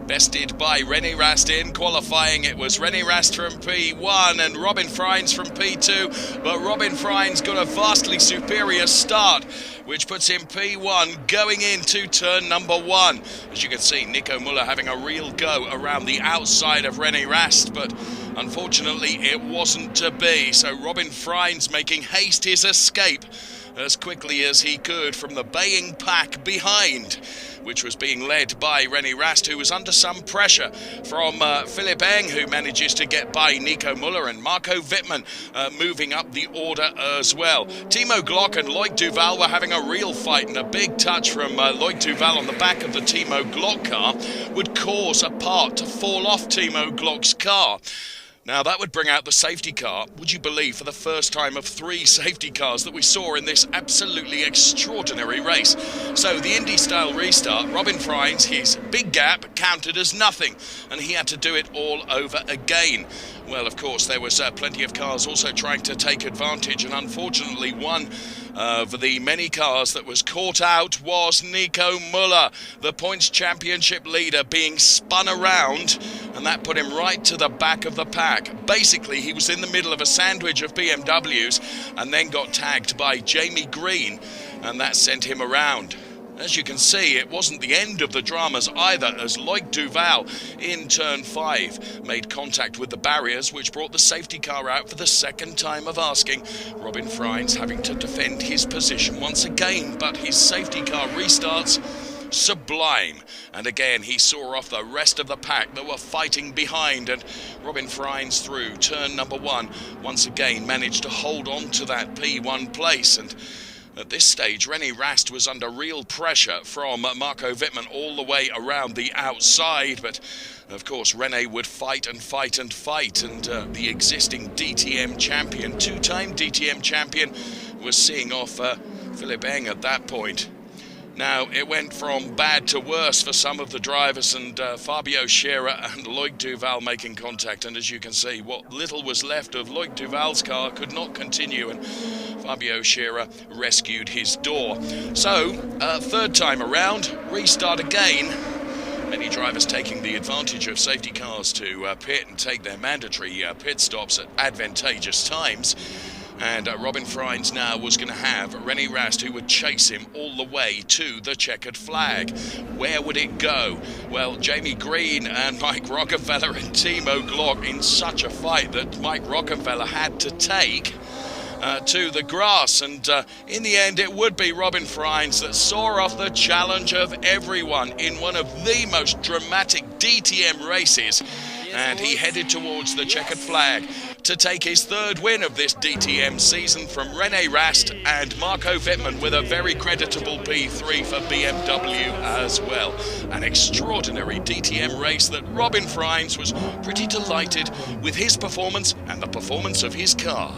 Bested by Rene Rast in qualifying. It was Rene Rast from P1 and Robin Frijns from P2, but Robin Frijns got a vastly superior start, which puts him P1 going into turn number 1. As you can see, Nico Müller having a real go around the outside of Rene Rast, but unfortunately it wasn't to be. So Robin Frijns making haste his escape as quickly as he could from the baying pack behind, which was being led by Rene Rast, who was under some pressure from Philipp Eng, who manages to get by Nico Müller, and Marco Wittmann moving up the order as well. Timo Glock and Loic Duval were having a real fight, and a big touch from Loic Duval on the back of the Timo Glock car would cause a part to fall off Timo Glock's car. Now, that would bring out the safety car, would you believe, for the first time of 3 safety cars that we saw in this absolutely extraordinary race. So, the Indy-style restart, Robin Frijns, his big gap counted as nothing, and he had to do it all over again. Well, of course, there was plenty of cars also trying to take advantage, and unfortunately one of the many cars that was caught out was Nico Müller, the points championship leader, being spun around, and that put him right to the back of the pack. Basically, he was in the middle of a sandwich of BMWs and then got tagged by Jamie Green, and that sent him around. As you can see, it wasn't the end of the dramas either, as Loic Duval in turn 5 made contact with the barriers, which brought the safety car out for the second time of asking. Robin Frijns having to defend his position once again, but his safety car restarts sublime, and again he saw off the rest of the pack that were fighting behind, and Robin Frijns through turn number 1 once again managed to hold on to that P1 place. And at this stage, Rene Rast was under real pressure from Marco Wittmann all the way around the outside, but of course Rene would fight and fight and fight, and the existing DTM champion, 2-time DTM champion, was seeing off Philipp Eng at that point. Now, it went from bad to worse for some of the drivers, and Fabio Scherer and Loic Duval making contact, and as you can see, what little was left of Loic Duval's car could not continue, and Fabio Scherer rescued his door. So, third time around, restart again. Many drivers taking the advantage of safety cars to pit and take their mandatory pit stops at advantageous times. And Robin Frijns now was going to have Rene Rast, who would chase him all the way to the checkered flag. Where would it go? Well, Jamie Green and Mike Rockefeller and Timo Glock in such a fight that Mike Rockefeller had to take to the grass, and in the end it would be Robin Frijns that saw off the challenge of everyone in one of the most dramatic DTM races, and he headed towards the checkered flag to take his 3rd win of this DTM season from Rene Rast, and Marco Wittmann with a very creditable P3 for BMW as well. An extraordinary DTM race that Robin Frijns was pretty delighted with his performance and the performance of his car.